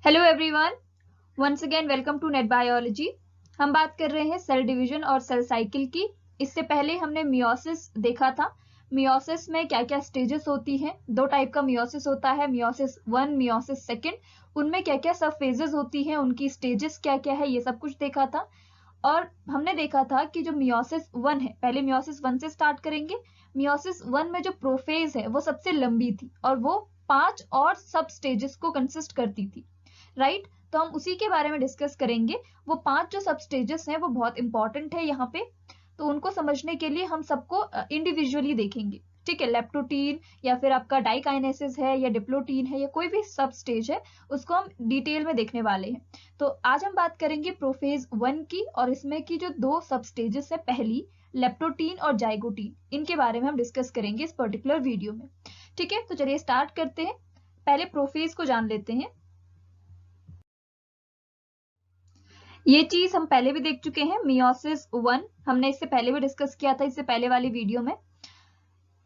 Hello everyone, once again welcome to NET biology. हम बात कर रहे हैं सेल डिवीजन और सेल साइकिल की। इससे पहले हमने मियोसिस देखा था। मियोसिस में क्या क्या स्टेजेस होती हैं। दो टाइप का मियोसिस होता है, मियोसिस वन, मियोसिस सेकंड। उनमें क्या क्या सब फेजेस होती हैं, उनकी स्टेजेस क्या क्या है, ये सब कुछ देखा था। और हमने देखा था कि जो मियोसिस वन है, पहले मियोसिस वन से स्टार्ट करेंगे। मियोसिस वन में जो प्रोफेज है वो सबसे लंबी थी और वो 5 और सब स्टेजेस को कंसिस्ट करती थी, राइट। तो हम उसी के बारे में डिस्कस करेंगे। वो 5 जो सब स्टेजेस हैं वो बहुत इंपॉर्टेंट है यहाँ पे। तो उनको समझने के लिए हम सबको इंडिविजुअली देखेंगे, ठीक है। लेप्टोटीन या फिर आपका डाइकाइनेसिस है या डिप्लोटीन है या कोई भी सब स्टेज है, उसको हम डिटेल में देखने वाले हैं। तो आज हम बात करेंगे प्रोफेज वन की, और इसमें की जो दो सब स्टेजेस है, पहली लेप्टोटीन और जाइगोटीन, इनके बारे में हम डिस्कस करेंगे इस पर्टिकुलर वीडियो में, ठीक है। तो चलिए स्टार्ट करते हैं। पहले प्रोफेज को जान लेते हैं। ये चीज हम पहले भी देख चुके हैं, मियोसिस वन हमने इससे पहले भी डिस्कस किया था, इससे पहले वाली वीडियो में।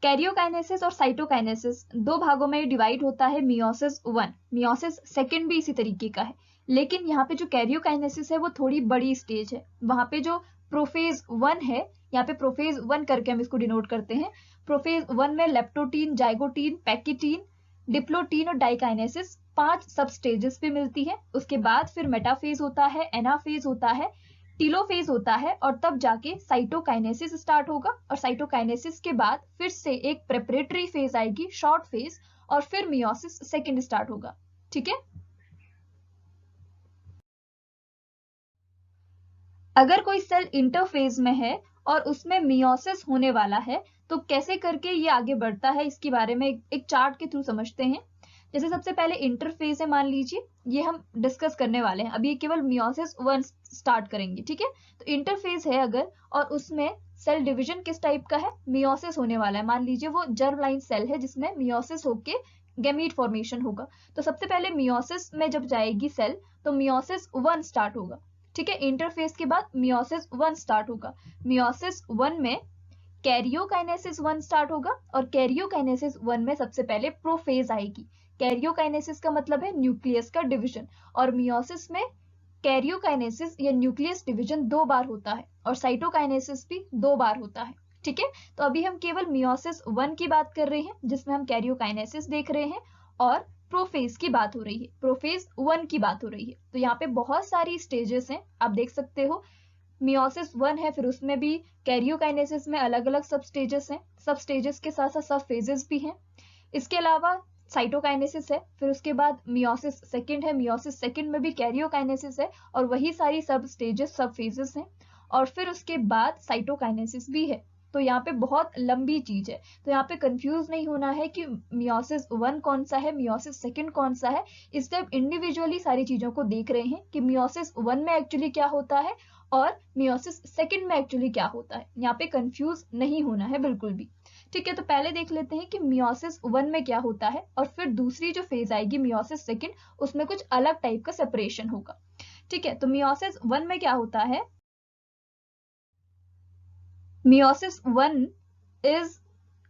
कैरियोकाइनेसिस और साइटोकाइनेसिस दो भागों में डिवाइड होता है मियोसिस वन। मियोसिस सेकंड भी इसी तरीके का है, लेकिन यहाँ पे जो कैरियोकाइनेसिस है वो थोड़ी बड़ी स्टेज है। वहां पे जो प्रोफेज वन है, यहाँ पे प्रोफेज वन करके हम इसको डिनोट करते हैं। प्रोफेज वन में लेप्टोटीन, जाइगोटीन, पैकिटीन, डिप्लोटीन और डाइकाइनेसिस 5 सब स्टेजेस पे मिलती है। उसके बाद फिर मेटाफेज होता है, एनाफेज होता है, टीलोफेज होता है, और तब जाके साइटोकाइनेसिस स्टार्ट होगा। और साइटोकाइनेसिस के बाद फिर से एक प्रेपरेटरी फेज आएगी, शॉर्ट फेज, और फिर मियोसिस सेकंड स्टार्ट होगा, ठीक है। अगर कोई सेल इंटरफेज में है और उसमें मियोसिस होने वाला है, तो कैसे करके ये आगे बढ़ता है, इसके बारे में एक चार्ट के थ्रू समझते हैं। जैसे सबसे पहले इंटरफेज है, मान लीजिए, ये हम डिस्कस करने वाले हैं अभी, ये केवल मियोसिस वन स्टार्ट करेंगे, ठीक है। तो इंटरफेज है अगर, और उसमें सेल डिवीजन किस टाइप का है, मियोसिस होने वाला है। मान लीजिए वो जर्म लाइन सेल है जिसमें मियोसिस होके गैमीट फॉर्मेशन होगा। तो सबसे पहले मियोसिस में जब जाएगी सेल, तो मियोसिस वन स्टार्ट होगा, ठीक है। इंटरफेज के बाद मियोसिस वन स्टार्ट होगा। मियोसिस वन में कैरियोकाइनेसिस वन स्टार्ट होगा, और कैरियोकाइनेसिस वन में सबसे पहले प्रोफेज आएगी। कैरियोकाइनेसिस का मतलब है न्यूक्लियस का डिवीजन, और मियोसिस में कैरियोकाइनेसिस या न्यूक्लियस डिवीजन 2 बार होता है, और साइटोकाइनेसिस भी 2 बार होता है, ठीक है। तो अभी हम केवल मियोसिस वन की बात कर रहे हैं, जिसमें हम कैरियोकाइनेसिस देख रहे हैं, और प्रोफेज की बात हो रही है, प्रोफेज वन की बात हो रही है। तो यहाँ पे बहुत सारी स्टेजेस हैं, आप देख सकते हो। मियोसिस वन है, फिर उसमें भी कैरियोकाइनेसिस में अलग अलग सब स्टेजेस हैं, सब स्टेजेस के साथ साथ सब फेजेस भी हैं। इसके अलावा साइटोकाइनेसिस है, फिर उसके बाद मियोसिस सेकंड है, मियोसिस सेकंड में भी कैरियोकाइनेसिस है, और वही सारी सब स्टेजेस, सब फेजेस हैं। और फिर उसके बाद साइटोकाइनेसिस भी है। तो यहाँ पे बहुत लंबी चीज है, तो यहाँ पे कंफ्यूज नहीं होना है कि मियोसिस वन कौन सा है, मियोसिस सेकंड कौन सा है। इसलिए आप इंडिविजुअली सारी चीजों को देख रहे हैं कि मियोसिस वन में एक्चुअली क्या होता है और मियोसिस सेकंड में एक्चुअली क्या होता है। यहाँ पे कंफ्यूज नहीं होना है बिल्कुल भी, ठीक है। तो पहले देख लेते हैं कि मियोसिस वन में क्या होता है, और फिर दूसरी जो फेज आएगी मियोसिस सेकंड, उसमें कुछ अलग टाइप का सेपरेशन होगा, ठीक है। तो मियोसिस वन में क्या होता है, meiosis 1 is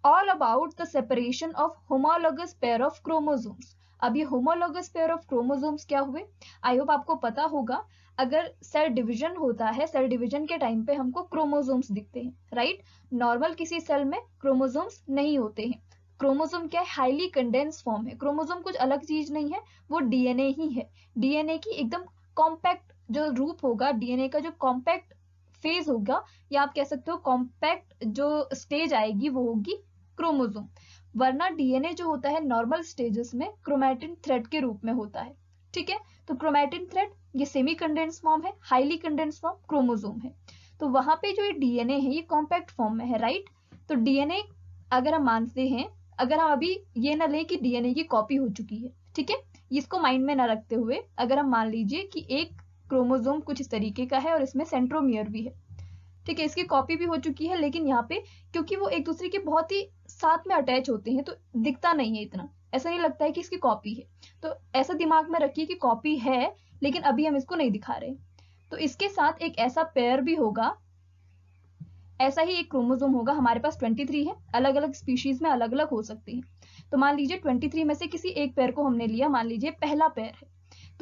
all about the separation of homologous pair of chromosomes। अब ये homologous pair of chromosomes क्या हुए, आई होप आपको पता होगा। अगर सेल डिवीजन होता है, सेल डिवीजन के टाइम पे हमको क्रोमोसोम्स दिखते हैं, राइट। नॉर्मल किसी सेल में क्रोमोसोम्स नहीं होते हैं। क्रोमोसोम क्या है, हाईली कंडेंस फॉर्म है। क्रोमोसोम कुछ अलग चीज नहीं है, वो डीएनए ही है। डीएनए की एकदम कॉम्पैक्ट जो रूप होगा, डीएनए का जो कॉम्पैक्ट फेज होगा, या आप कह सकते हो कॉम्पैक्ट जो स्टेज आएगी, वो होगी क्रोमोसोम। वरना डीएनए जो होता है नॉर्मल स्टेजेस में क्रोमैटिन थ्रेड के रूप में होता है, ठीक है। तो क्रोमैटिन थ्रेड ये सेमी कंडेंस फॉर्म है, हाईली कंडेंस फॉर्म क्रोमोसोम है। तो वहां पे जो ये डीएनए है ये कॉम्पैक्ट फॉर्म में है, राइट। तो डीएनए अगर हम मानते हैं, अगर हम अभी ये ना ले कि डीएनए की कॉपी हो चुकी है, ठीक है, इसको माइंड में ना रखते हुए अगर हम मान लीजिए कि एक क्रोमोसोम कुछ इस तरीके का है और इसमें सेंट्रोमियर भी है, ठीक है, इसकी कॉपी भी हो चुकी है, लेकिन यहाँ पे क्योंकि वो एक दूसरे के बहुत ही साथ में अटैच होते हैं तो दिखता नहीं है इतना, ऐसा नहीं लगता है कि इसकी कॉपी है। तो ऐसा दिमाग में रखिए कि कॉपी है, लेकिन अभी हम इसको नहीं दिखा रहे। तो इसके साथ एक ऐसा पेयर भी होगा, ऐसा ही एक क्रोमोसोम होगा। हमारे पास 23 है, अलग अलग स्पीशीज में अलग अलग हो सकते हैं। तो मान लीजिए 23 में से किसी एक पेयर को हमने लिया, मान लीजिए पहला पेयर है,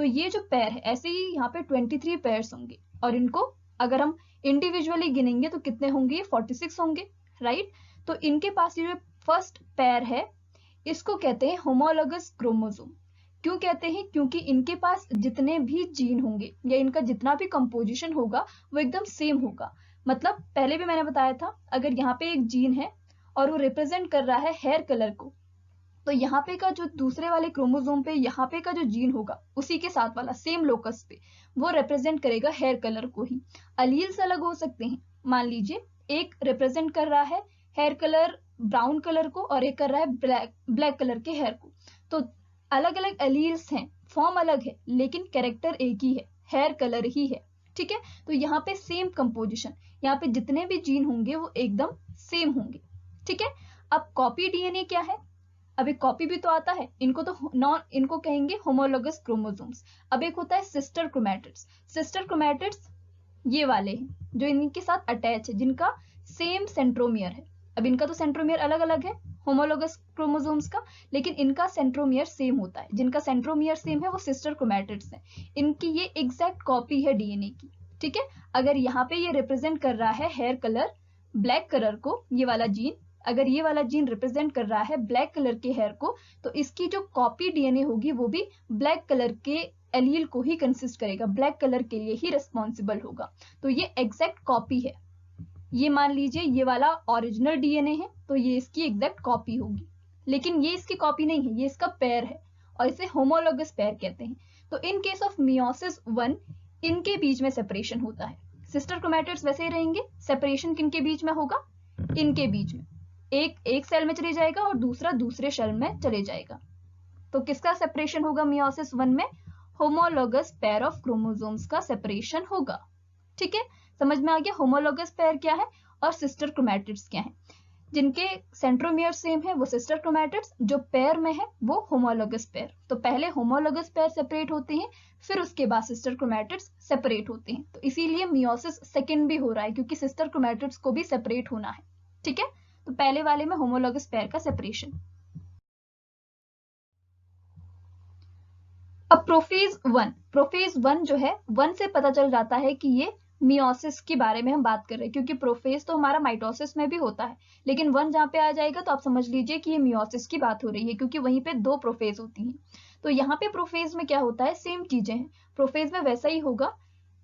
तो ये जो पेयर है, ऐसे ही यहाँ पे 23 पेयर्स होंगे और इनको अगर हम इंडिविजुअली गिनेंगे तो कितने होंगे? 46 होंगे, राइट। तो इनके पास ये जो फर्स्ट पेयर है इसको कहते हैं होमोलोगस क्रोमोसोम। क्यों कहते हैं? क्योंकि इनके पास जितने भी जीन होंगे या इनका जितना भी कंपोजिशन होगा वो एकदम सेम होगा। मतलब पहले भी मैंने बताया था, अगर यहाँ पे एक जीन है और वो रिप्रेजेंट कर रहा है हेयर कलर को, तो यहाँ पे का जो दूसरे वाले क्रोमोसोम पे यहाँ पे का जो जीन होगा उसी के साथ वाला सेम लोकस पे वो रिप्रेजेंट करेगा हेयर कलर को ही। अलील्स अलग हो सकते हैं, मान लीजिए एक रिप्रेजेंट कर रहा है हेयर कलर ब्राउन कलर को और एक कर रहा है ब्लैक कलर के हेयर को, तो अलग अलग एलील्स हैं, फॉर्म अलग है लेकिन कैरेक्टर एक ही है, हेयर कलर ही है, ठीक है। तो यहाँ पे सेम कंपोजिशन, यहाँ पे जितने भी जीन होंगे वो एकदम सेम होंगे, ठीक है। अब कॉपी डीएनए क्या है? अब एक कॉपी भी तो आता है, इनको कहेंगे होमोलोगस क्रोमोसोम्स। अब एक होता है सिस्टर क्रोमैटिड्स। सिस्टर क्रोमैटिड्स ये वाले हैं जो इनके साथ अटैच है, जिनका सेम सेंट्रोमियर है। अब इनका तो सेंट्रोमियर अलग अलग है होमोलोगस क्रोमोसोम्स का, लेकिन इनका सेंट्रोमियर सेम होता है। जिनका सेंट्रोमियर सेम है वो सिस्टर क्रोमैटिड्स हैं। इनकी ये एग्जैक्ट कॉपी है डीएनए की, ठीक है। अगर यहाँ पे ये रिप्रेजेंट कर रहा है हेयर कलर ब्लैक कलर को, ये वाला जीन, अगर ये वाला जीन रिप्रेजेंट कर रहा है ब्लैक कलर के हेयर को, तो इसकी जो कॉपी डीएनए होगी वो भी ब्लैक कलर के एलील को ही कंसिस्ट करेगा, ब्लैक कलर के लिए ही रिस्पॉन्सिबल होगा। तो ये एग्जैक्ट कॉपी है। ये मान लीजिए ये वाला ओरिजिनल डीएनए है तो ये इसकी एग्जैक्ट कॉपी होगी, लेकिन ये इसकी कॉपी नहीं है, ये इसका पेयर है और इसे होमोलोगस पेयर कहते हैं। तो इन केस ऑफ मियोसिस 1 इनके बीच में सेपरेशन होता है। सिस्टर क्रोमैटिड्स वैसे ही रहेंगे, सेपरेशन किनके बीच में होगा? इनके बीच में। एक सेल में चले जाएगा और दूसरा दूसरे सेल में चले जाएगा। तो किसका सेपरेशन होगा मियोसिस 1 में? होमोलोगस पेयर ऑफ क्रोमोसोम्स का सेपरेशन होगा, ठीक है। समझ में आ गया होमोलोगस पेयर क्या है और सिस्टर क्रोमैटिड्स क्या है। जिनके सेंट्रोमियर सेम है वो सिस्टर क्रोमैटिड्स, जो पेयर में है वो होमोलोगस पेयर। तो पहले होमोलोगस पेयर सेपरेट होते हैं, फिर उसके बाद सिस्टर क्रोमैटिड्स सेपरेट होते हैं। तो इसीलिए मियोसिस सेकंड भी हो रहा है क्योंकि सिस्टर क्रोमैटिड्स को भी सेपरेट होना है, ठीक है। तो पहले वाले में होमोलोगस पेयर का सेपरेशन। अब प्रोफेज 1 जो है 1 से पता चल जाता है कि ये मियोसिस के बारे में हम बात कर रहे हैं, क्योंकि प्रोफेज तो हमारा माइटोसिस में भी होता है, लेकिन 1 जहां पे आ जाएगा तो आप समझ लीजिए कि ये मियोसिस की बात हो रही है, क्योंकि वहीं पे 2 प्रोफेज होती हैं। तो यहाँ पे प्रोफेज में क्या होता है? सेम चीजें हैं। प्रोफेज में वैसा ही होगा,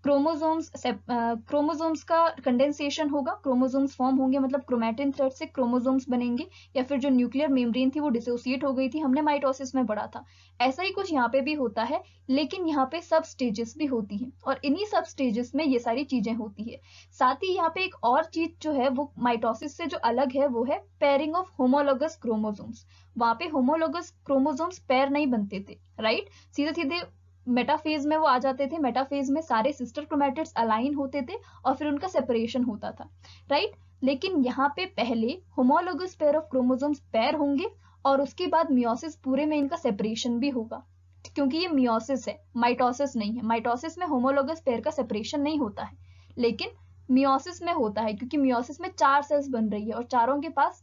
क्रोमोसोम्स का कंडेंसेशन होगा, क्रोमोसोम्स फॉर्म होंगे, मतलब क्रोमैटिन थ्रेड से क्रोमोसोम्स बनेंगे, या फिर जो न्यूक्लियर मेम्ब्रेन थी वो डिसोसिएट हो गई थी, हमने माइटोसिस में पढ़ा था। ऐसा ही कुछ यहाँ पे भी होता है, लेकिन यहाँ पे सब स्टेजेस भी होती हैं और इन्हीं सब स्टेजेस में ये सारी चीजें होती है। साथ ही यहाँ पे एक और चीज जो है वो माइटोसिस से जो अलग है वो है पेयरिंग ऑफ होमोलोगस क्रोमोसोम्स। वहां पे होमोलोगस क्रोमोसोम्स पेयर नहीं बनते थे, राइट। सीधे सीधे मेटाफेज में वो आ जाते थे, मेटाफेज में सारे सिस्टर क्रोमैटिड्स अलाइन होते थे और फिर उनका सेपरेशन होता था, राइट। लेकिन यहाँ पे पहले homologous pair of chromosomes pair होंगे और उसके बाद मियोसिस पूरे में इनका सेपरेशन भी होगा, क्योंकि ये मियोसिस है, माइटोसिस नहीं है। माइटोसिस में होमोलोगस पेयर का सेपरेशन नहीं होता है, लेकिन मियोसिस में होता है, क्योंकि मियोसिस में 4 सेल्स बन रही है और चारों के पास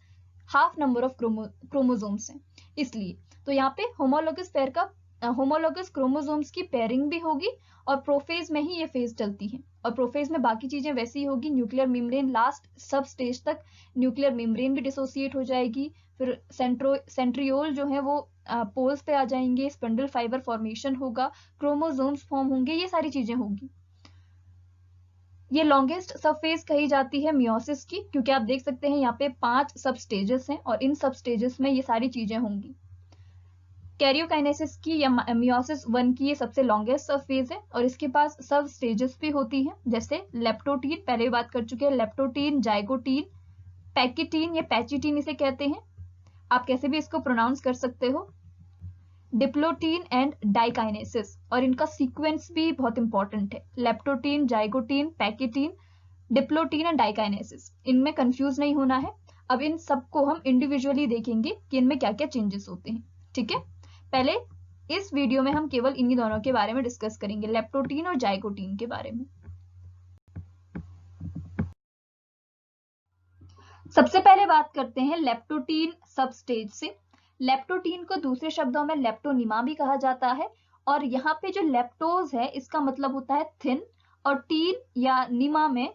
हाफ नंबर ऑफ क्रोमोसोम्स हैं, इसलिए। तो यहाँ पे होमोलोगस क्रोमोसोम्स की पेयरिंग भी होगी और प्रोफेज में ही ये फेज चलती है। और प्रोफेज में बाकी चीजें वैसी ही होगी, न्यूक्लियर मेम्ब्रेन लास्ट सब स्टेज तक न्यूक्लियर मेम्ब्रेन भी डिसोसिएट हो जाएगी, फिर सेंट्रियोल जो है वो पोल्स पे आ जाएंगे, स्पंडल फाइबर फॉर्मेशन होगा, क्रोमोसोम्स फॉर्म होंगे, ये सारी चीजें होंगी। ये लॉन्गेस्ट सब फेज कही जाती है मियोसिस की, क्योंकि आप देख सकते हैं यहाँ पे 5 सब स्टेजेस हैं और इन सब स्टेजेस में ये सारी चीजें होंगी। कैरियोकाइनेसिस की या मियोसिस 1 की ये सबसे लॉन्गेस्ट सब फेज है और इसके पास सब स्टेजेस भी होती हैं, जैसे लेप्टोटीन, पहले बात कर चुके हैं, लेप्टोटीन, जाइगोटीन, पैकिटीन या पैचिटीन इसे कहते हैं, आप कैसे भी इसको प्रोनाउंस कर सकते हो, डिप्लोटीन एंड डाइकाइनेसिस। और इनका सीक्वेंस भी बहुत इंपॉर्टेंट है, leptotene, zygotene, pachytene, diplotene and diakinesis, इनमें कंफ्यूज नहीं होना है। अब इन सबको हम इंडिविजुअली देखेंगे कि इनमें क्या क्या चेंजेस होते हैं, ठीक है। पहले इस वीडियो में हम केवल इन्हीं दोनों के बारे में डिस्कस करेंगे, लेप्टोटीन और जाइगोटीन के बारे में। सबसे पहले बात करते हैं लेप्टोटीन सब स्टेज से। लेप्टोटीन को दूसरे शब्दों में लेप्टोनिमा भी कहा जाता है और यहाँ पे जो लेप्टोज है इसका मतलब होता है थिन, और टीन या निमा में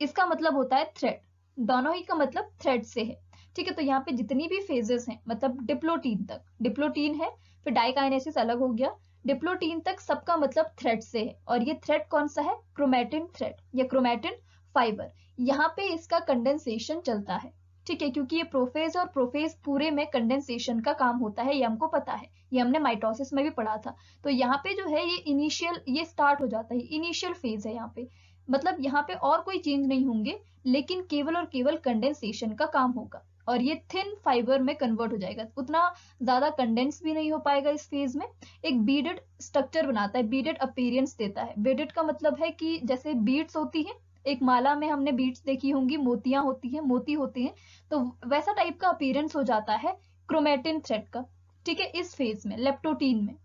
इसका मतलब होता है थ्रेड। दोनों ही का मतलब थ्रेड से है। ठीक है, तो यहाँ पे जितनी भी फेजेस हैं, मतलब डिप्लोटीन तक, डिप्लोटीन है फिर डाइकाइनेसिस अलग हो गया, डिप्लोटीन तक सबका मतलब थ्रेड से है। और ये थ्रेड कौन सा है? क्रोमेटिन थ्रेड या क्रोमेटिन फाइबर। यहाँ पे इसका कंडेंसेशन चलता है। ठीक है, क्योंकि ये प्रोफेज और प्रोफेज पूरे में कंडेंसेशन का काम होता है, ये हमको पता है, ये हमने माइटोसिस में भी पढ़ा था। तो यहाँ पे जो है ये इनिशियल, ये स्टार्ट हो जाता है, इनिशियल फेज है यहाँ पे, मतलब यहाँ पे और कोई चेंज नहीं होंगे, लेकिन केवल और केवल कंडेंसेशन का काम होगा और ये थिन फाइबर में कन्वर्ट हो जाएगा। उतना ज्यादा कंडेंस भी नहीं हो पाएगा इस फेज में, एक बीडेड स्ट्रक्चर बनाता है, बीडेड अपीयरेंस देता है। बीडेड का मतलब है कि जैसे बीड्स होती है, एक माला में हमने बीड्स देखी होंगी, मोतियां होती हैं, मोती होते हैं, तो वैसा टाइप का अपीयरेंस हो जाता है क्रोमेटिन थ्रेड का। ठीक है, इस फेज में, लेप्टोटीन में।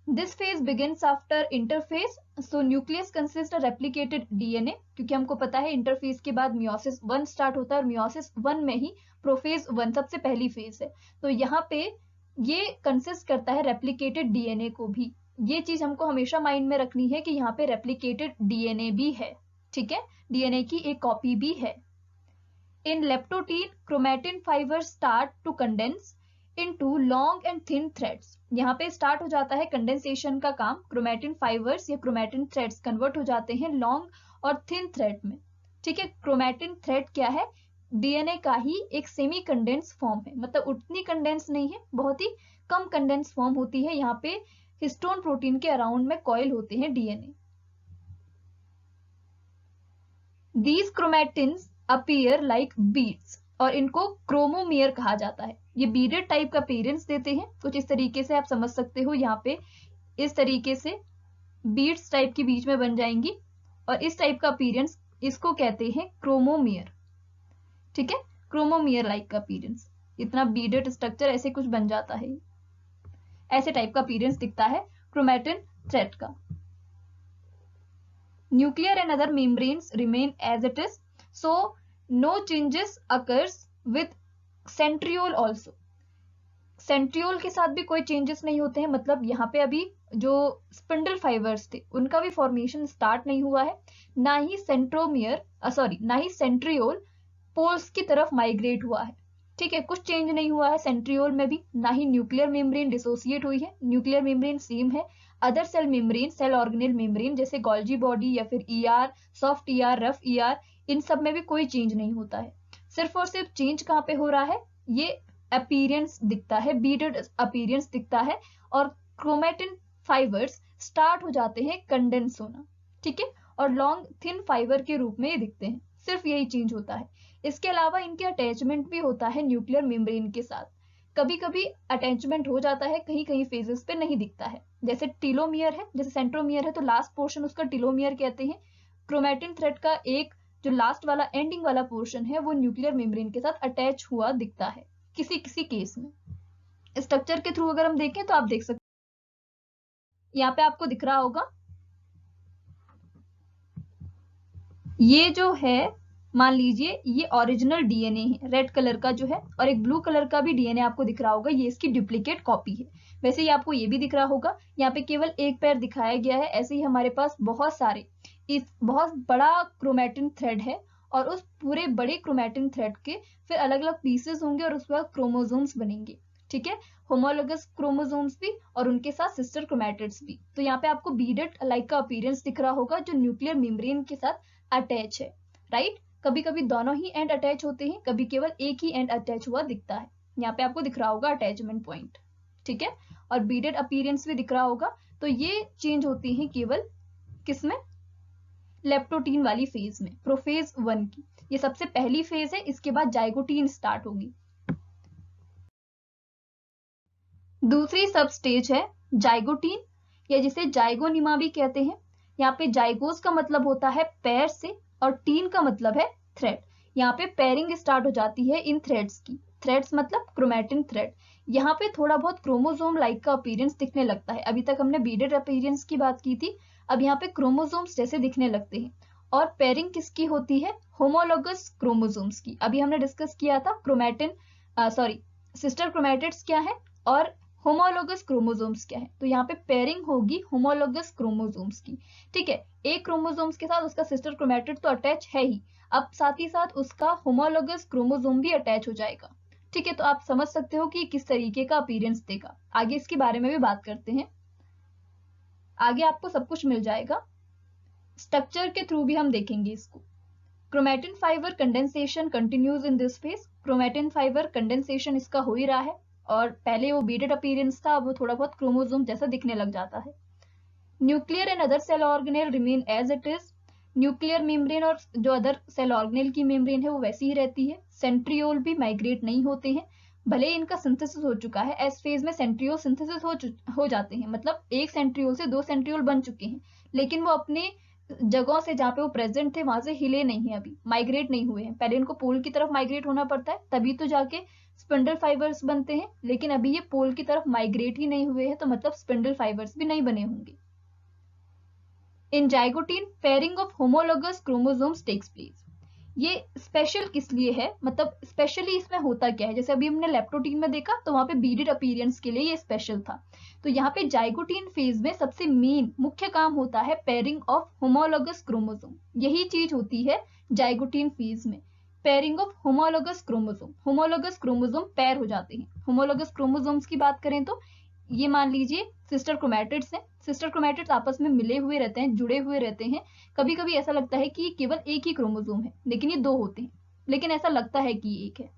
This phase begins after interphase. So nucleus consists of replicated DNA, क्योंकि हमको पता है इंटरफेज के बाद मियोसिस 1 स्टार्ट होता है और मियोसिस 1 में ही प्रोफेज 1 सबसे पहली फेज है। तो यहाँ पे ये कंसिस्ट करता है रेप्लिकेटेड डीएनए को भी। ये चीज हमको हमेशा माइंड में रखनी है कि यहाँ पे रेप्लिकेटेड डीएनए भी है। ठीक है, डीएनए की एक कॉपी भी है। In leptotin, chromatin fibers start to condense into long and thin threads. यहाँ पे स्टार्ट हो जाता है कंडेंसेशन का काम, क्रोमेटिन फाइबर्स या क्रोमेटिन थ्रेड्स कन्वर्ट हो जाते हैं लॉन्ग और थिन थ्रेड में। ठीक है, क्रोमेटिन थ्रेड क्या है? डीएनए का ही एक सेमी कंडेंस फॉर्म है, मतलब उतनी कंडेंस नहीं है, बहुत ही कम कंडेंस फॉर्म होती है। यहाँ पे हिस्टोन प्रोटीन के अराउंड में कॉइल होते हैं DNA. These chromatins appear like beads और इनको क्रोमोमियर कहा जाता है। ये बीडेड टाइप का अपीयरेंस देते हैं, कुछ इस तरीके से आप समझ सकते हो। यहाँ पे इस तरीके से बीड्स टाइप के बीच में बन जाएंगी और इस टाइप का अपीयरेंस, इसको कहते हैं क्रोमोमियर। ठीक है, क्रोमोमियर लाइक का अपीयरेंस, इतना बीडेड स्ट्रक्चर ऐसे कुछ बन जाता है, ऐसे टाइप का अपीयरेंस दिखता है क्रोमेटिन थ्रेड का। Nuclear and other membranes remain as it is, so no changes occurs with centriole also. Centriole के साथ भी कोई चेंजेस नहीं होते हैं, मतलब यहाँ पे अभी जो स्पिंडल फाइबर्स थे उनका भी फॉर्मेशन स्टार्ट नहीं हुआ है, ना ही सेंट्रोमियर ना ही सेंट्रियोल पोल्स की तरफ माइग्रेट हुआ है। ठीक है, कुछ चेंज नहीं हुआ है सेंट्रियोल में भी, ना ही न्यूक्लियर मेम्ब्रेन डिसोसिएट हुई है, न्यूक्लियर मेम्ब्रेन सेम है। Other cell membrane, cell organelle membrane जैसे गोल्जी बॉडी या फिर ER, soft ER, rough ER, इन सब में भी कोई चेंज नहीं होता है। सिर्फ और सिर्फ चेंज कहाँ पे हो रहा है? ये अपीयरेंस दिखता है, बीडेड अपीयरेंस दिखता है और क्रोमेटिन फाइबर्स स्टार्ट हो जाते हैं कंडेंस होना। ठीक है, और लॉन्ग थिन फाइबर के रूप में ये दिखते हैं, सिर्फ यही चेंज होता है। इसके अलावा इनके अटैचमेंट भी होता है न्यूक्लियर मेम्ब्रेन के साथ। कभी कभी अटैचमेंट हो जाता है, कहीं कहीं फेजेस पे नहीं दिखता है, जैसे टीलोमियर है, जैसे सेंट्रोमियर है तो लास्ट पोर्शन उसका टीलोमियर कहते हैं। क्रोमेटिन थ्रेड का एक जो लास्ट वाला एंडिंग वाला पोर्शन है वो न्यूक्लियर मेम्ब्रेन के साथ अटैच हुआ दिखता है किसी किसी केस में। स्ट्रक्चर के थ्रू अगर हम देखें तो आप देख सकते, यहाँ पे आपको दिख रहा होगा, ये जो है मान लीजिए ये ओरिजिनल डीएनए है, रेड कलर का जो है, और एक ब्लू कलर का भी डीएनए आपको दिख रहा होगा, ये इसकी डुप्लीकेट कॉपी है। वैसे ही आपको ये भी दिख रहा होगा, यहाँ पे केवल एक पैर दिखाया गया है, ऐसे ही हमारे पास बहुत सारे, इस बहुत बड़ा क्रोमेटिन थ्रेड है और उस पूरे बड़े क्रोमेटिन थ्रेड के फिर अलग अलग पीसेस होंगे और उसके बाद क्रोमोसोम्स बनेंगे। ठीक है, होमोलोगस क्रोमोसोम्स भी और उनके साथ सिस्टर क्रोमैटिड्स भी। तो यहाँ पे आपको बीडेड लाइक का अपीयरेंस दिख रहा होगा जो न्यूक्लियर मेम्ब्रेन के साथ अटैच है, राइट। कभी कभी दोनों ही एंड अटैच होते हैं, कभी केवल एक ही एंड अटैच हुआ दिखता है। यहाँ पे आपको दिख रहा होगा अटैचमेंट पॉइंट। ठीक है, और बीडेड अपीयरेंस भी दिख रहा होगा। तो ये चेंज होती है केवल किसमें? लेप्टोटीन वाली फेज में, प्रोफेज 1 की। ये सबसे पहली फेज है, इसके बाद जाइगोटीन स्टार्ट होगी। दूसरी सब स्टेज है जाइगोटीन, या जिसे जाइगोनिमा भी कहते हैं। यहाँ पे जाइगोस का मतलब होता है पैर से और टीन का मतलब है थ्रेड। यहाँ पे पेयरिंग स्टार्ट हो जाती है इन थ्रेड्स की। थ्रेड्स मतलब क्रोमेटिन थ्रेड। यहाँ पे थोड़ा बहुत क्रोमोसोम लाइक का अपीयरेंस दिखने लगता है। अभी तक हमने बीडेड अपीयरेंस की बात की थी, अब यहाँ पे क्रोमोसोम्स जैसे दिखने लगते हैं। और पेयरिंग किसकी होती है? होमोलोगस क्रोमोसोम्स की। अभी हमने डिस्कस किया था क्रोमेटिन सिस्टर क्रोमैटिड्स क्या है और होमोलोगस क्रोमोसोम्स क्या है, तो यहाँ पे पेयरिंग होगी होमोलोगस क्रोमोसोम्स की। ठीक है, एक क्रोमोसोम्स के साथ उसका सिस्टर क्रोमैटिड तो अटैच है ही, अब साथ ही साथ उसका होमोलोगस क्रोमोसोम भी अटैच हो जाएगा। ठीक है, तो आप समझ सकते हो कि किस तरीके का अपीयरेंस देगा। आगे इसके बारे में भी बात करते हैं, आगे आपको सब कुछ मिल जाएगा, स्ट्रक्चर के थ्रू भी हम देखेंगे इसको। Chromatin fibre condensation continues in this phase, chromatin fibre condensation इसका हो ही रहा है, और पहले वो बीडेड अपीयरेंस था, अब वो थोड़ा बहुत क्रोमोसोम जैसा दिखने लग जाता है। Nuclear and other cell organelle remain as it is, nuclear membrane और जो अदर सेल ऑर्गेनेल की मेम्ब्रेन है वो वैसी ही रहती है। सेंट्रियोल भी माइग्रेट नहीं होते हैं, भले ही इनका सिंथेसिस हो चुका है, एस फेज में सेंट्रियोल सिंथेसिस हो जाते हैं, मतलब एक सेंट्रियोल से 2 सेंट्रियोल बन चुके हैं, लेकिन वो अपने जगहों से जहाँ पे वो प्रेजेंट थे वहां से हिले नहीं है, अभी माइग्रेट नहीं हुए हैं। पहले इनको पोल की तरफ माइग्रेट होना पड़ता है, तभी तो जाके स्पिंडल फाइबर्स बनते हैं, लेकिन अभी ये पोल की तरफ माइग्रेट ही नहीं हुए हैं, तो मतलब स्पिंडल फाइबर्स भी नहीं बने होंगे। In zygotene pairing of homologous chromosomes takes place. ये स्पेशल किस लिए है, मतलब स्पेशली इसमें होता क्या है, जैसे अभी हमने लेप्टोटीन में देखा तो वहां पे बीडेड अपीयरेंस के लिए ये स्पेशल था, तो यहाँ पे जाइगोटीन फेज में सबसे मेन मुख्य काम होता है पेयरिंग ऑफ होमोलोगस क्रोमोसोम। यही चीज होती है जाइगोटीन फेज में, pairing of homologous chromosome. Homologous chromosome pair हो जाते हैं। होमोलोगस क्रोमोसोम्स की बात करें तो ये मान लीजिए सिस्टर क्रोमैटिड्स हैं, सिस्टर क्रोमैटिड्स आपस में मिले हुए रहते हैं, जुड़े हुए रहते हैं। कभी कभी ऐसा लगता है कि केवल एक ही क्रोमोसोम है, लेकिन ये 2 होते हैं, लेकिन ऐसा लगता है कि ये एक है।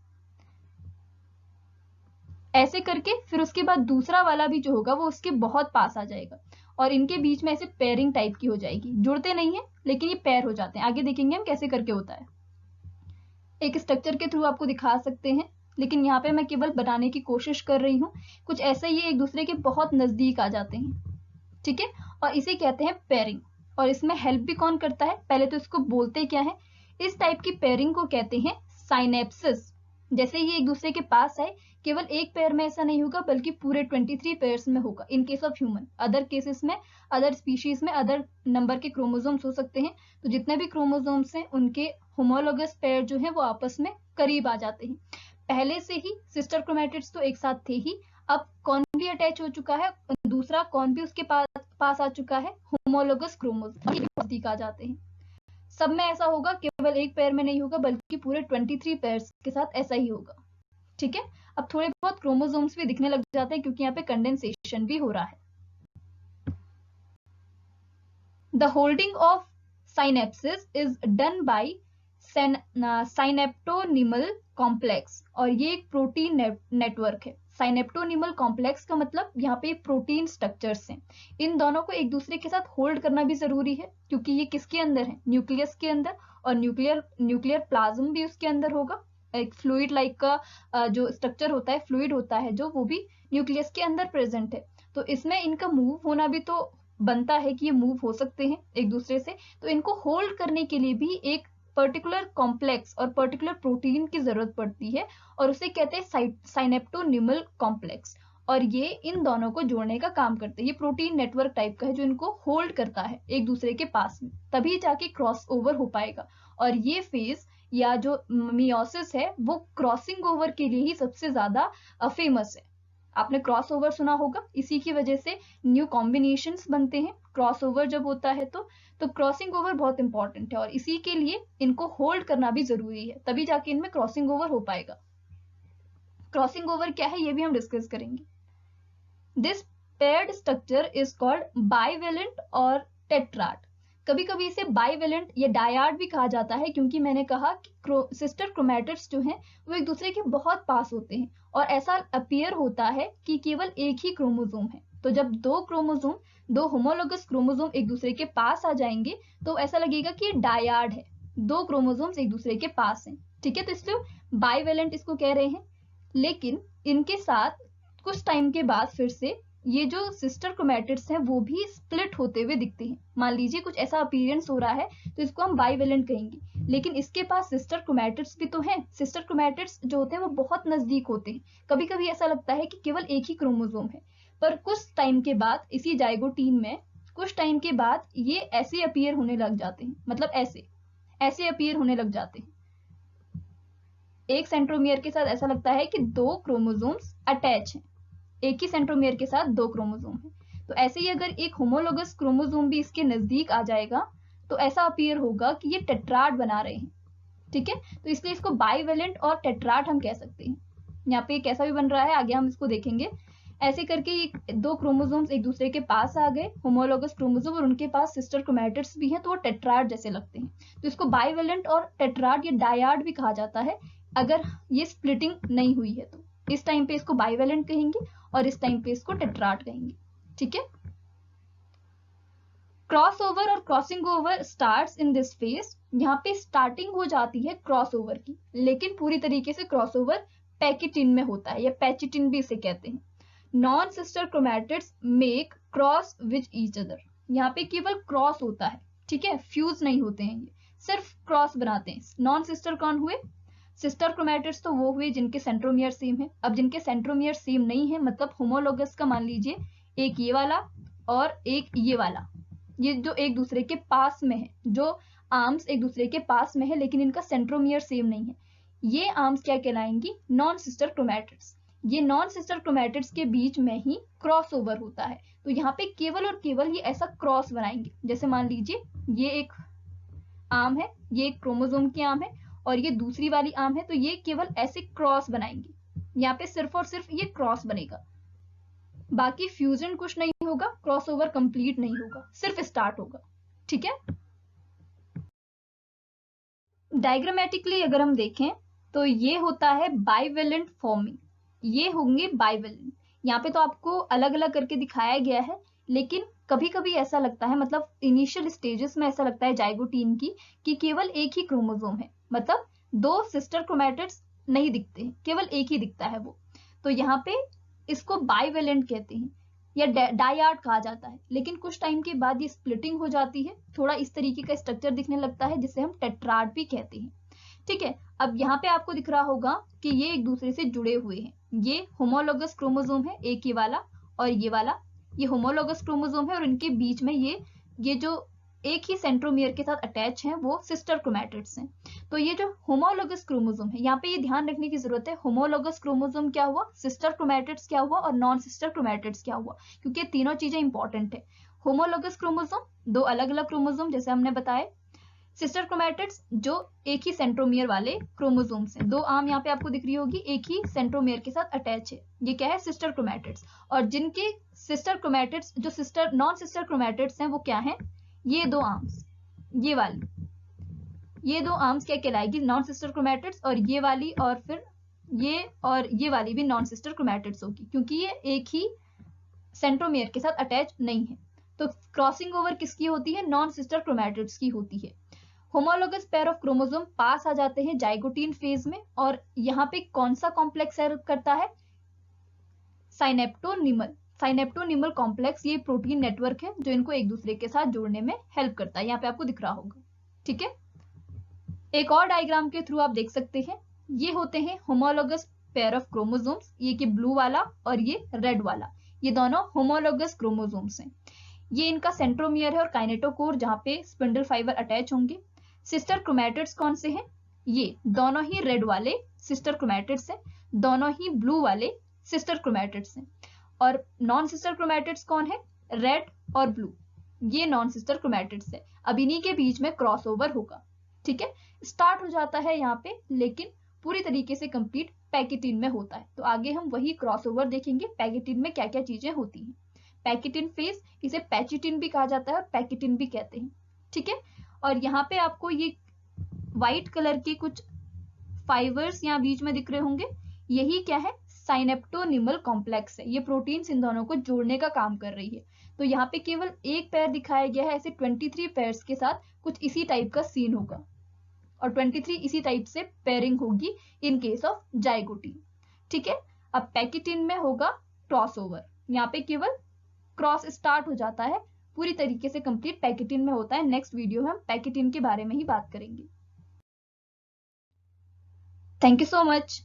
ऐसे करके फिर उसके बाद दूसरा वाला भी जो होगा वो उसके बहुत पास आ जाएगा, और इनके बीच में ऐसे पेयरिंग टाइप की हो जाएगी। जुड़ते नहीं है लेकिन ये पेयर हो जाते हैं। आगे देखेंगे हम कैसे करके होता है, एक स्ट्रक्चर के थ्रू आपको दिखा सकते हैं, लेकिन यहाँ पे मैं केवल बनाने की कोशिश कर रही हूँ। कुछ ऐसे ही एक दूसरे के बहुत नजदीक आ जाते हैं, ठीक है, और इसे कहते हैं पेयरिंग। और इसमें हेल्प भी कौन करता है, पहले तो इसको बोलते क्या है, इस टाइप की पेयरिंग को कहते हैं साइनेप्सिस। जैसे ही एक दूसरे के पास आए, केवल एक पेयर में ऐसा नहीं होगा बल्कि पूरे 23 पेयर्स में होगा in case of human. Other cases में, अदर स्पीशीज में अदर नंबर के क्रोमोसोम्स हो सकते हैं, तो जितने भी क्रोमोसोम्स हैं उनके होमोलोगस पेयर जो है वो आपस में करीब आ जाते हैं। पहले से ही सिस्टर क्रोमैटिड्स तो एक साथ थे ही, अब कौन भी अटैच हो चुका है, दूसरा कौन भी उसके पास आ चुका है, होमोलोगस क्रोमोसोम नजदीक आ जाते हैं। सब में ऐसा होगा, केवल एक पेयर में नहीं होगा बल्कि पूरे 23 पेयर्स के साथ ऐसा ही होगा। ठीक है, अब थोड़े बहुत क्रोमोसोम्स भी दिखने लग जाते हैं क्योंकि यहाँ पे कंडेंसेशन भी हो रहा है। The holding of synapsis is done by synaptonemal complex, और ये एक प्रोटीन नेटवर्क है। साइनेप्टोनिमल कॉम्प्लेक्स का मतलब यहाँ पे प्रोटीन स्ट्रक्चर्स हैं। इन दोनों को एक दूसरे के साथ होल्ड करना भी जरूरी है, क्योंकि ये किसके अंदर है, न्यूक्लियस के अंदर, और न्यूक्लियर प्लाज्म भी उसके अंदर होगा। एक फ्लूइड लाइक का जो स्ट्रक्चर होता है, फ्लूइड होता है जो, वो भी न्यूक्लियस के अंदर प्रेजेंट है। तो इसमें इनका मूव होना भी तो बनता है कि ये मूव हो सकते हैं एक दूसरे से, तो इनको होल्ड करने के लिए भी एक पर्टिकुलर कॉम्प्लेक्स और पर्टिकुलर प्रोटीन की जरूरत पड़ती है, और उसे कहते हैं साइनेप्टोनिमल कॉम्प्लेक्स। और ये इन दोनों को जोड़ने का काम करते हैं। ये प्रोटीन नेटवर्क टाइप का है जो इनको होल्ड करता है एक दूसरे के पास में, तभी जाके क्रॉस ओवर हो पाएगा। और ये फेज या जो मियोसिस है वो क्रॉसिंग ओवर के लिए ही सबसे ज्यादा फेमस है। आपने क्रॉस ओवर सुना होगा, इसी की वजह से न्यू कॉम्बिनेशंस बनते हैं क्रॉस ओवर जब होता है तो क्रॉसिंग ओवर बहुत इंपॉर्टेंट है, और इसी के लिए इनको होल्ड करना भी जरूरी है, तभी जाके इनमें क्रॉसिंग ओवर हो पाएगा। क्रॉसिंग ओवर क्या है ये भी हम डिस्कस करेंगे। This paired structure is called bivalent और टेट्राड। कभी कभी इसे बाइवेलेंट या डायाड भी कहा जाता है, क्योंकि मैंने कहा कि सिस्टर क्रोमैटिड्स जो हैं वो एक दूसरे के बहुत पास होते हैं, और ऐसा अपीयर होता है कि केवल एक ही क्रोमोसोम है। तो जब दो होमोलोगस क्रोमोसोम एक दूसरे के पास आ जाएंगे तो ऐसा लगेगा कि डायाड है, 2 क्रोमोसोम्स एक दूसरे के पास हैं। ठीक है, तो इसलिए बाइवेलेंट इसको कह रहे हैं। लेकिन इनके साथ कुछ टाइम के बाद फिर से ये जो सिस्टर क्रोमैटिड्स हैं वो भी स्प्लिट होते हुए दिखते हैं। मान लीजिए कुछ ऐसा अपीयरेंस हो रहा है तो इसको हम बाइवेलेंट कहेंगे, लेकिन इसके पास सिस्टर क्रोमैटिड्स भी तो हैं। सिस्टर क्रोमैटिड्स जो होते हैं वो बहुत नजदीक होते हैं, कभी कभी ऐसा लगता है कि केवल एक ही क्रोमोसोम है, पर कुछ टाइम के बाद इसी जाइगोटीन में कुछ टाइम के बाद ये ऐसे अपीयर होने लग जाते हैं, मतलब ऐसे अपीयर होने लग जाते हैं। एक सेंट्रोमियर के साथ ऐसा लगता है कि 2 क्रोमोसोम्स अटैच हैं एक ही सेंट्रोमियर के साथ 2 क्रोमोसोम है। तो ऐसे ही अगर एक होमोलोगस क्रोमोसोम भी इसके नजदीक आ जाएगा तो ऐसा अपीयर होगा कि ये टेट्राड बना रहे हैं। ठीक है, तो इसलिए इसको बाइवेलेंट और टेट्राड हम कह सकते हैं। यहाँ पे कैसा भी बन रहा है आगे हम इसको देखेंगे। ऐसे करके 2 क्रोमोसोम्स एक दूसरे के पास आ गए, होमोलोगस क्रोमोसोम, और उनके पास सिस्टर क्रोमैटिड्स भी हैं, तो वो टेट्राड जैसे लगते हैं। तो इसको बाइवेलेंट और टेट्राड या डायाड भी कहा जाता है अगर ये स्प्लिटिंग नहीं हुई है। तो इस टाइम पे इसको बाइवेलेंट कहेंगे और इस टाइम पे इसको टेट्राड कहेंगे। ठीक है, क्रॉसओवर और crossing over starts in this phase. यहाँ पे स्टार्टिंग हो जाती है क्रॉसओवर की, लेकिन पूरी तरीके से क्रॉसओवर पैकिटिन में होता है, या पैचिटिन भी इसे कहते हैं। Non sister chromatids make cross with each other. यहाँ पे केवल क्रॉस होता है, ठीक है, फ्यूज नहीं होते हैं, ये सिर्फ क्रॉस बनाते हैं। नॉन सिस्टर कौन हुए? सिस्टर क्रोमैटिड्स तो वो हुए जिनके सेंट्रोमियर सेम है। अब जिनके सेंट्रोमियर सेम नहीं है, मतलब होमोलोगस का मान लीजिए एक ये वाला और एक ये वाला, ये जो एक दूसरे के पास में है, जो आर्म्स एक दूसरे के पास में है लेकिन इनका सेंट्रोमियर सेम नहीं है, ये आर्म्स क्या कहलाएंगी? Non sister chromatids. ये नॉन सिस्टर क्रोमैटिड्स के बीच में ही क्रॉसओवर होता है। तो यहाँ पे केवल और केवल ये ऐसा क्रॉस बनाएंगे, जैसे मान लीजिए ये एक आर्म है, ये एक क्रोमोसोम की आर्म है और ये दूसरी वाली आर्म है, तो ये केवल ऐसे क्रॉस बनाएंगे। यहाँ पे सिर्फ और सिर्फ ये क्रॉस बनेगा, बाकी फ्यूजन कुछ नहीं होगा, क्रॉसओवर कंप्लीट नहीं होगा, सिर्फ स्टार्ट होगा। ठीक है, डायग्रामेटिकली अगर हम देखें तो ये होता है बाइवेलेंट फॉर्मिंग, ये होंगे बाइवेलेंट। यहाँ पे तो आपको अलग अलग करके दिखाया गया है, लेकिन कभी कभी ऐसा लगता है, मतलब इनिशियल स्टेजेस में ऐसा लगता है जाइगोटीन की कि केवल एक ही क्रोमोसोम है, मतलब 2 सिस्टर क्रोमैटिड्स नहीं दिखते हैं, केवल एक ही दिखता है वो। तो यहाँ पे इसको बाइवेलेंट कहते हैं या डायाड कहा जाता है। लेकिन कुछ टाइम के बाद ये स्प्लिटिंग हो जाती है, थोड़ा इस तरीके का स्ट्रक्चर दिखने लगता है जिसे हम टेट्राड भी कहते हैं। ठीक है, अब यहाँ पे आपको दिख रहा होगा कि ये एक दूसरे से जुड़े हुए हैं। ये होमोलोगस क्रोमोसोम है, एक ये वाला और ये वाला, ये होमोलोगस क्रोमोसोम है और इनके बीच में ये जो एक ही सेंट्रोमियर के साथ अटैच हैं वो सिस्टर क्रोमैटिड्स हैं। तो ये जो होमोलोगस क्रोमोसोम है, यहाँ पे ये ध्यान रखने की जरूरत है, होमोलोगस क्रोमोसोम क्या हुआ, सिस्टर क्रोमैटिड्स क्या हुआ और नॉन सिस्टर क्रोमैटिड्स क्या हुआ, क्योंकि ये तीनों चीजें इंपॉर्टेंट है। होमोलोगस क्रोमोसोम 2 अलग अलग क्रोमोसोम जैसे हमने बताए, सिस्टर क्रोमैटिड्स जो एक ही सेंट्रोमियर वाले क्रोमोसोम्स हैं। 2 आर्म यहाँ पे आपको दिख रही होगी, एक ही सेंट्रोमियर के साथ अटैच है, ये क्या है, सिस्टर क्रोमैटिड्स। और जिनके सिस्टर क्रोमैटिड्स जो सिस्टर नॉन सिस्टर क्रोमैटिड्स हैं वो क्या है, ये 2 आर्म्स, ये वाली, ये 2 आर्म्स क्या कहलाएगी, नॉन सिस्टर क्रोमैटिड्स, और ये वाली और फिर ये वाली भी नॉन सिस्टर क्रोमैटिड्स होगी, क्योंकि ये एक ही सेंट्रोमियर के साथ अटैच नहीं है। तो क्रॉसिंग ओवर किसकी होती है, नॉन सिस्टर क्रोमैटिड्स की होती है। होमोलोगस पेयर ऑफ क्रोमोसोम पास आ जाते हैं जाइगोटीन फेज में, और यहाँ पे कौन सा कॉम्प्लेक्स हेल्प करता है, साइनेप्टोनिमल। साइनेप्टोनिमल कॉम्प्लेक्स ये प्रोटीन नेटवर्क है जो इनको एक दूसरे के साथ जोड़ने में हेल्प करता है, यहाँ पे आपको दिख रहा होगा। ठीक है, एक और डायग्राम के थ्रू आप देख सकते हैं, ये होते हैं होमोलोगस पेयर ऑफ क्रोमोसोम्स, ये कि ब्लू वाला और ये रेड वाला, ये दोनों होमोलोगस क्रोमोसोम्स हैं। ये इनका सेंट्रोमियर है और काइनेटोकोर जहाँ पे स्पिंडल फाइबर अटैच होंगे। सिस्टर क्रोमैटिड्स कौन से हैं, ये दोनों ही रेड वाले सिस्टर क्रोमैटिड्स हैं, दोनों ही ब्लू वाले सिस्टर क्रोमैटिड्स हैं। और नॉन सिस्टर क्रोमैटिड्स कौन है, रेड और ब्लू, ये नॉन सिस्टर क्रोमैटिड्स है। अब इन्हीं के बीच में क्रॉसओवर होगा। ठीक है, स्टार्ट हो जाता है यहाँ पे, लेकिन पूरी तरीके से कंप्लीट पैकिटिन में होता है। तो आगे हम वही क्रॉसओवर देखेंगे, पैकिटिन में क्या क्या चीजें होती हैं। पैकिटिन फेज, इसे पैचिटिन भी कहा जाता है और पैकिटिन भी कहते हैं। ठीक है, और यहाँ पे आपको ये व्हाइट कलर के कुछ फाइबर्स यहाँ बीच में दिख रहे होंगे, यही क्या है, साइनेप्टोनिमल कॉम्प्लेक्स है। ये प्रोटीन्स इन दोनों को जोड़ने का काम कर रही है। तो यहाँ पे केवल एक पेयर दिखाया गया है, ऐसे 23 पेयर्स के साथ कुछ इसी टाइप का सीन होगा, और 23 इसी टाइप से पेयरिंग होगी इन केस ऑफ जाइगोटीन। ठीक है, अब पैकिटिन में होगा क्रॉसओवर, यहाँ पे केवल क्रॉस स्टार्ट हो जाता है, पूरी तरीके से कंप्लीट पैकिटिन में होता है। नेक्स्ट वीडियो में हम पैकिटिन के बारे में ही बात करेंगे। Thank you so much.